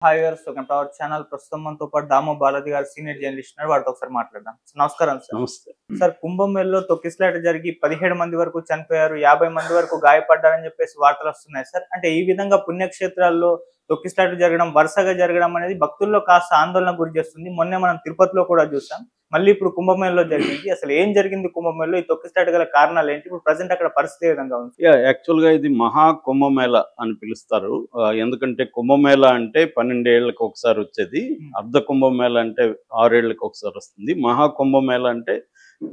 Hi viewers, welcome to our channel. ప్రస్తుతం మనతో పాటు దామో బాలాజీ గారు సీనియర్ జర్నలిస్ట్ ఉన్నారు. వారితో ఒకసారి మాట్లాడదాం. నమస్కారం సార్. నమస్తే. సార్, కుంభమేళలో తొక్కిసలాట జరిగి 17 మంది వరకు చనిపోయారు, 50 మంది వరకు గాయపడ్డారని చెప్పేసి వార్తలు వస్తున్నాయి సార్. అంటే ఈ విధంగా పుణ్యక్షేత్రాల్లో తొక్కిసలాట జరగడం, వరుసగా జరగడం అనేది భక్తుల్లో కాస్త ఆందోళన గురి చేస్తుంది. మొన్నే మనం తిరుపతిలో కూడా చూసాం, మళ్ళీ ఇప్పుడు కుంభమేళలో జరిగింది. అసలు ఏం జరిగింది కుంభమేళలో? ఈ తొక్కిసలాట గల కారణాలు ఏంటి? ఇప్పుడు ప్రజెంట్ అక్కడ పరిస్థితి ఏ విధంగా ఉంది? యాక్చువల్గా ఇది మహా కుంభమేళ అని పిలుస్తారు. ఎందుకంటే కుంభమేళ అంటే 12 ఏళ్ళకి ఒకసారి వచ్చేది, అర్ధ కుంభమేళ అంటే 6 ఏళ్ళకి ఒకసారి వస్తుంది. మహా కుంభమేళ అంటే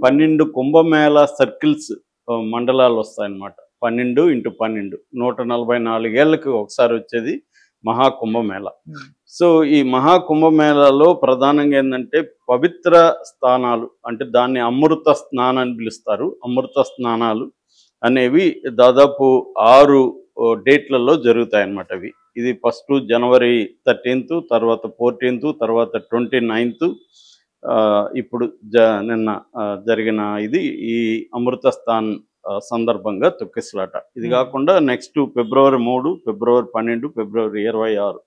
12 కుంభమేళ సర్కిల్స్, మండలాలు వస్తాయన్నమాట. 12 × 12 144 ఏళ్ళకి ఒకసారి వచ్చేది మహాకుంభమేళ. సో ఈ మహాకుంభమేళలో ప్రధానంగా ఏంటంటే పవిత్ర స్థానాలు, అంటే దాన్ని అమృత స్నానం అని పిలుస్తారు. అమృత స్నానాలు అనేవి దాదాపు 6 డేట్లలో జరుగుతాయన్నమాట. ఇది ఫస్ట్ జనవరి 13, తర్వాత 14, తర్వాత 29, ఇప్పుడు నిన్న జరిగిన ఇది ఈ అమృత స్థాన్ సందర్భంగా తొక్కిసలాట. ఇది కాకుండా నెక్స్ట్ ఫిబ్రవరి 3, ఫిబ్రవరి 12, ఫిబ్రవరి 26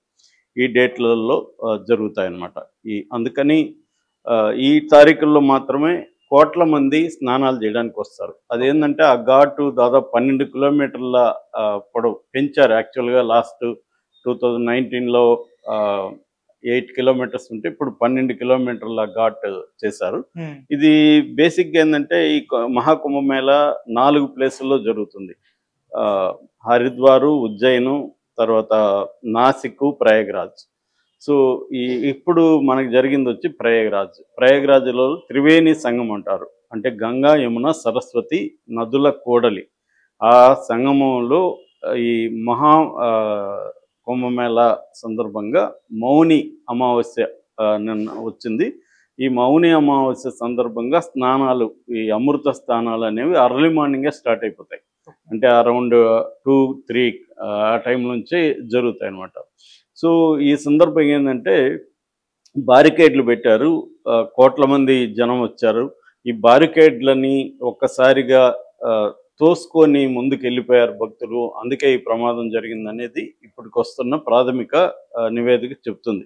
ఈ డేట్లలో జరుగుతాయన్నమాట. అందుకని ఈ తారీఖుల్లో మాత్రమే కోట్ల మంది స్నానాలు చేయడానికి వస్తారు. అదేంటంటే ఆ ఘాటు దాదాపు 12 కిలోమీటర్ల పొడవు పెంచారు. యాక్చువల్గా లాస్ట్ 2019లో 8 కిలోమీటర్స్ ఉంటే ఇప్పుడు 12 కిలోమీటర్ల ఘాట్ చేశారు. ఇది బేసిక్గా ఏంటంటే ఈ మహాకుంభమేళ 4 ప్లేసుల్లో జరుగుతుంది. హరిద్వారు, ఉజ్జయిను, తర్వాత నాసిక్, ప్రయాగ్రాజ్. సో ఇప్పుడు మనకు జరిగింది వచ్చి ప్రయాగ్రాజ్లో త్రివేణి సంగమం అంటారు. అంటే గంగా, యమున, సరస్వతి నదుల కూడలి. ఆ సంగమంలో ఈ మహా కుంభమేళ సందర్భంగా మౌని అమావాస్య నిన్న వచ్చింది. ఈ మౌని అమావాస్య సందర్భంగా స్నానాలు, ఈ అమృత స్నానాలు అనేవి అర్లీ మార్నింగే స్టార్ట్ అయిపోతాయి. అంటే అరౌండ్ 2-3 ఆ టైం నుంచి జరుగుతాయి అన్నమాట. సో ఈ సందర్భం ఏంటంటే బారికేడ్లు పెట్టారు, కోట్ల మంది జనం వచ్చారు. ఈ బారికేడ్లని ఒక్కసారిగా తోసుకొని ముందుకు వెళ్ళిపోయారు భక్తులు. అందుకే ఈ ప్రమాదం జరిగిందనేది ఇప్పటికి వస్తున్న ప్రాథమిక నివేదిక చెప్తుంది.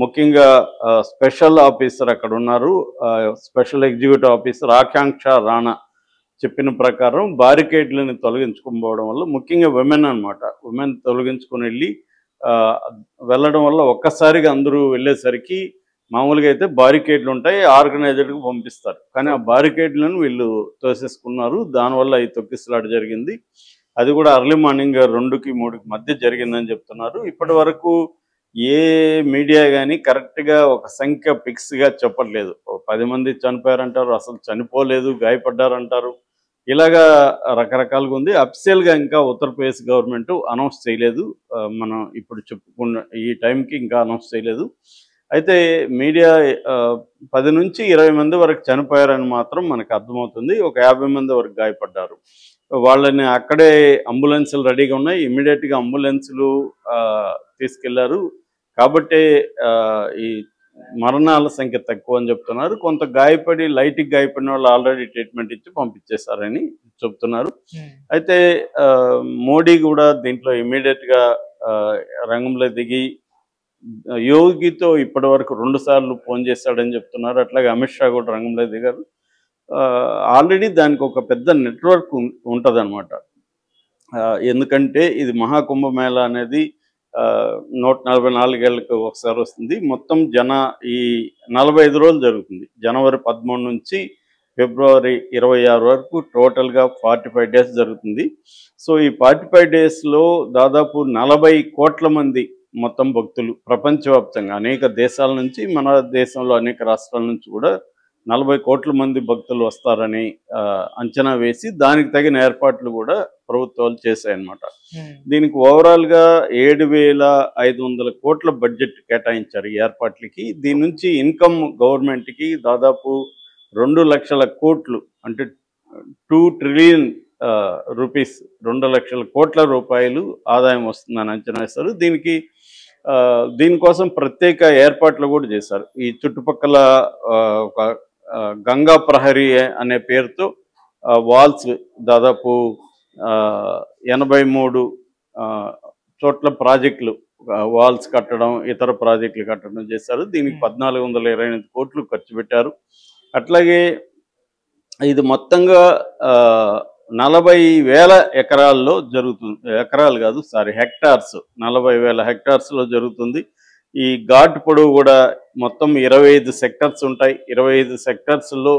ముఖ్యంగా స్పెషల్ ఆఫీసర్ అక్కడ ఉన్నారు, స్పెషల్ ఎగ్జిక్యూటివ్ ఆఫీసర్ ఆకాంక్ష రాణా చెప్పిన ప్రకారం బారికేడ్లను తొలగించుకోవడం వల్ల, ముఖ్యంగా ఉమెన్ తొలగించుకొని వెళ్ళడం వల్ల ఒక్కసారిగా అందరూ వెళ్ళేసరికి మామూలుగా అయితే బారికేడ్లు ఉంటాయి, ఆర్గనైజర్కి పంపిస్తారు. కానీ ఆ బారికేడ్లను వీళ్ళు తోసేసుకున్నారు. దానివల్ల ఈ తొక్కిసలాట జరిగింది. అది కూడా అర్లీ మార్నింగ్ 2కి 3కి మధ్య జరిగిందని చెప్తున్నారు. ఇప్పటి వరకు ఏ మీడియా కానీ కరెక్ట్గా ఒక సంఖ్య ఫిక్స్గా చెప్పట్లేదు. 10 మంది చనిపోయారంటారు, అసలు చనిపోలేదు, గాయపడ్డారంటారు. ఇలాగా రకరకాలుగా ఉంది. అఫీషియల్గా ఇంకా ఉత్తరప్రదేశ్ గవర్నమెంట్ అనౌన్స్ చేయలేదు. మనం ఇప్పుడు చెప్పుకున్న ఈ టైంకి ఇంకా అనౌన్స్ చేయలేదు. అయితే మీడియా 10 నుంచి 20 మంది వరకు చనిపోయారని మాత్రం మనకు అర్థమవుతుంది. ఒక 50 మంది వరకు గాయపడ్డారు. వాళ్ళని అక్కడే అంబులెన్సులు రెడీగా ఉన్నాయి, ఇమ్మీడియట్గా అంబులెన్సులు తీసుకెళ్లారు. కాబట్టే ఈ మరణాల సంఖ్య తక్కువ అని చెప్తున్నారు. కొంత లైట్గా గాయపడిన వాళ్ళు ఆల్రెడీ ట్రీట్మెంట్ ఇచ్చి పంపించేశారని చెప్తున్నారు. అయితే మోడీ కూడా దీంట్లో ఇమ్మీడియట్గా రంగంలో దిగి యోగితో ఇప్పటి వరకు 2 సార్లు ఫోన్ చేశాడని చెప్తున్నారు. అట్లాగే అమిత్ షా కూడా రంగంలో దిగారు. ఆల్రెడీ దానికి ఒక పెద్ద నెట్వర్క్ ఉంటుంది అనమాట. ఎందుకంటే ఇది మహాకుంభమేళ అనేది 144 ఏళ్ళకి ఒకసారి వస్తుంది. మొత్తం ఈ 45 రోజులు జరుగుతుంది. జనవరి 13 నుంచి ఫిబ్రవరి 26 వరకు టోటల్గా 45 డేస్ జరుగుతుంది. సో ఈ 45 డేస్లో దాదాపు 40 కోట్ల మంది మొత్తం భక్తులు ప్రపంచవ్యాప్తంగా అనేక దేశాల నుంచి, మన దేశంలో అనేక రాష్ట్రాల నుంచి కూడా 40 కోట్ల మంది భక్తులు వస్తారని అంచనా వేసి దానికి తగిన ఏర్పాట్లు కూడా ప్రభుత్వాలు చేశాయన్నమాట. దీనికి ఓవరాల్గా 7,500 కోట్ల బడ్జెట్ కేటాయించారు ఈ ఏర్పాట్లకి. దీని నుంచి ఇన్కమ్ గవర్నమెంట్కి దాదాపు 2 లక్షల కోట్లు, అంటే 2 ట్రిలియన్ రూపీస్, 2 లక్షల కోట్ల రూపాయలు ఆదాయం వస్తుందని అంచనా వేశారు. దీనికోసం ప్రత్యేక ఏర్పాట్లు కూడా చేశారు. ఈ చుట్టుపక్కల ఒక గంగా ప్రహరీ అనే పేరుతో వాల్స్ దాదాపు 83 చోట్ల ప్రాజెక్టులు వాల్స్ కట్టడం, ఇతర ప్రాజెక్టులు కట్టడం చేశారు. దీనికి 1428 కోట్లు ఖర్చు పెట్టారు. అట్లాగే ఇది మొత్తంగా 40,000 ఎకరాల్లో జరుగుతుంది. ఎకరాలు కాదు, హెక్టార్స్, 40,000 హెక్టార్స్లో జరుగుతుంది. ఈ ఘాట్ పొడవు కూడా మొత్తం 25 సెక్టర్స్ ఉంటాయి. 25 సెక్టర్స్లో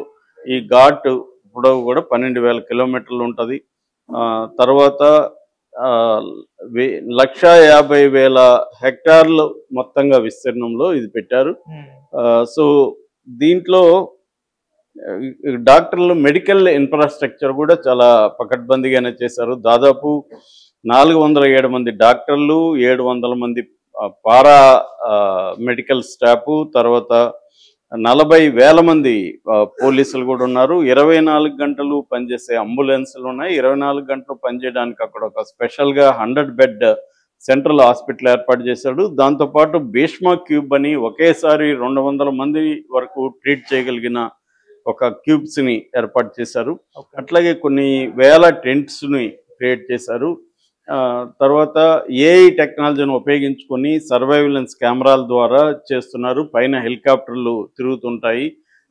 ఈ ఘాట్ పొడవు కూడా 12,000 కిలోమీటర్లు ఉంటుంది. తర్వాత 1,50,000 హెక్టార్లు మొత్తంగా విస్తీర్ణంలో ఇది పెట్టారు. సో దీంట్లో డాక్టర్లు, మెడికల్ ఇన్ఫ్రాస్ట్రక్చర్ కూడా చాలా పకడ్బందీగానే చేశారు. దాదాపు 407 మంది డాక్టర్లు, 700 మంది పారా మెడికల్ స్టాఫ్, తర్వాత 40,000 మంది పోలీసులు కూడా ఉన్నారు. 24 గంటలు పనిచేసే అంబులెన్సులు ఉన్నాయి. 24 గంటలు పనిచేయడానికి అక్కడ ఒక స్పెషల్గా 100 బెడ్ సెంట్రల్ హాస్పిటల్ ఏర్పాటు చేశాడు. దాంతోపాటు భీష్మ క్యూబ్ అని ఒకేసారి 200 మంది వరకు ట్రీట్ చేయగలిగిన ఒక క్యూబ్స్ని ఏర్పాటు చేశారు. అట్లాగే కొన్ని వేల టెంట్స్ని క్రియేట్ చేశారు. తర్వాత ఏఐ టెక్నాలజీని ఉపయోగించుకొని సర్వైలెన్స్ కెమెరాల ద్వారా చేస్తున్నారు. పైన హెలికాప్టర్లు తిరుగుతుంటాయి.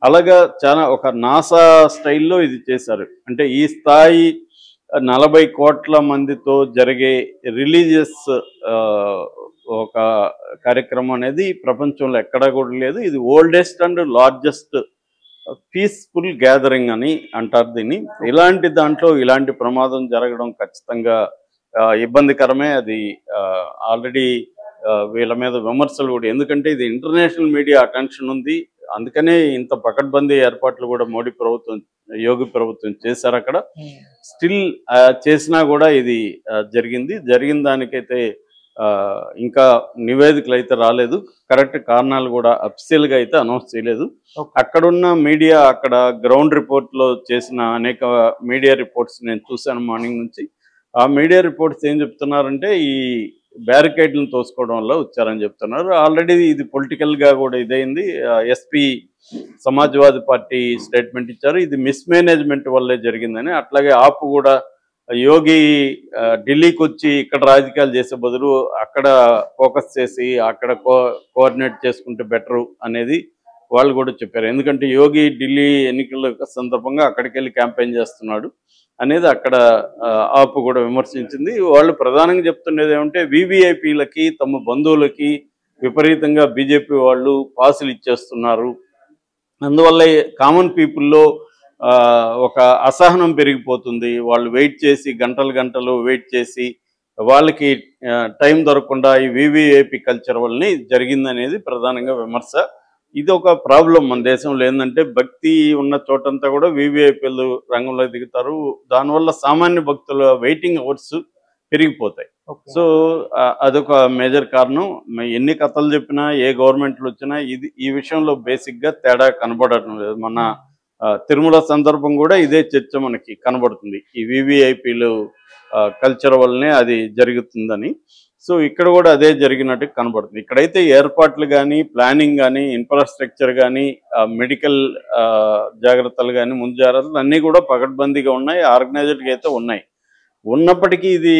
అలాగా చాలా ఒక నాసా స్టైల్లో ఇది చేశారు. అంటే ఈ స్థాయి 40 కోట్ల మందితో జరిగే రిలీజియస్ ఒక కార్యక్రమం అనేది ప్రపంచంలో ఎక్కడా కూడా లేదు. ఇది oldest and largest peaceful gathering అని అంటారు దీన్ని. ఇలాంటి దాంట్లో ఇలాంటి ప్రమాదం జరగడం ఖచ్చితంగా ఇబ్బందికరమే. అది ఆల్రెడీ వీళ్ళ మీద విమర్శలు కూడా, ఎందుకంటే ఇది ఇంటర్నేషనల్ మీడియా అటెన్షన్ ఉంది. అందుకనే ఇంత పకడ్బందీ ఏర్పాట్లు కూడా మోడీ ప్రభుత్వం, యోగి ప్రభుత్వం చేశారు అక్కడ. స్టిల్ చేసినా కూడా ఇది జరిగిన దానికైతే ఇంకా నివేదికలు అయితే రాలేదు. కరెక్ట్ కారణాలు కూడా అఫీషియల్గా అయితే అనౌన్స్ చేయలేదు. అక్కడున్న మీడియా, అక్కడ గ్రౌండ్ రిపోర్ట్లో చేసిన అనేక మీడియా రిపోర్ట్స్ నేను చూశాను మార్నింగ్ నుంచి. ఆ మీడియా రిపోర్ట్స్ ఏం చెప్తున్నారంటే ఈ బ్యారికేడ్లను తోసుకోవడం వల్ల వచ్చారని చెప్తున్నారు. ఆల్రెడీ ఇది పొలిటికల్గా కూడా ఇదైంది. ఎస్పీ సమాజ్వాదీ పార్టీ స్టేట్మెంట్ ఇచ్చారు, ఇది మిస్మేనేజ్మెంట్ వల్లే జరిగిందని. అట్లాగే ఆపు కూడా యోగి ఢిల్లీకి వచ్చి ఇక్కడ రాజకీయాలు చేసే బదులు అక్కడ ఫోకస్ చేసి అక్కడ కోఆర్డినేట్ చేసుకుంటే బెటరు అనేది వాళ్ళు కూడా చెప్పారు. ఎందుకంటే యోగి ఢిల్లీ ఎన్నికల సందర్భంగా అక్కడికి వెళ్ళి క్యాంపెయిన్ చేస్తున్నాడు అనేది అక్కడ ఆపు కూడా విమర్శించింది. వాళ్ళు ప్రధానంగా చెప్తున్నది ఏమంటే వివిఐపీలకి, తమ బంధువులకి విపరీతంగా బీజేపీ వాళ్ళు పాసులు ఇచ్చేస్తున్నారు. అందువల్ల కామన్ పీపుల్లో ఒక అసహనం పెరిగిపోతుంది. వాళ్ళు వెయిట్ చేసి గంటలు వెయిట్ చేసి వాళ్ళకి టైం దొరకకుండా ఈ వివిఐపి కల్చర్ వల్లనే జరిగిందనేది ప్రధానంగా విమర్శ. ఇది ఒక ప్రాబ్లం మన దేశంలో. ఏంటంటే భక్తి ఉన్న చోటంతా కూడా వివిఐపీలు రంగంలో దిగుతారు. దానివల్ల సామాన్య భక్తుల వెయిటింగ్ అవర్స్ పెరిగిపోతాయి. సో అదొక మేజర్ కారణం. ఎన్ని కథలు చెప్పినా, ఏ గవర్నమెంట్లు వచ్చినా ఈ విషయంలో బేసిక్గా తేడా కనబడటం లేదు. మన తిరుమల సందర్భం కూడా ఇదే చర్చ మనకి కనబడుతుంది. ఈ వివిఐపీలు కల్చర్ వల్లనే అది జరుగుతుందని. సో ఇక్కడ కూడా అదే జరిగినట్టు కనబడుతుంది. ఇక్కడైతే ఏర్పాట్లు కానీ, ప్లానింగ్ కానీ, ఇన్ఫ్రాస్ట్రక్చర్ కానీ, మెడికల్ జాగ్రత్తలు కానీ, ముందు జాగ్రత్తలు అన్నీ కూడా పకడ్బందీగా ఉన్నాయి, ఆర్గనైజ్డ్గా అయితే ఉన్నాయి. ఉన్నప్పటికీ ఇది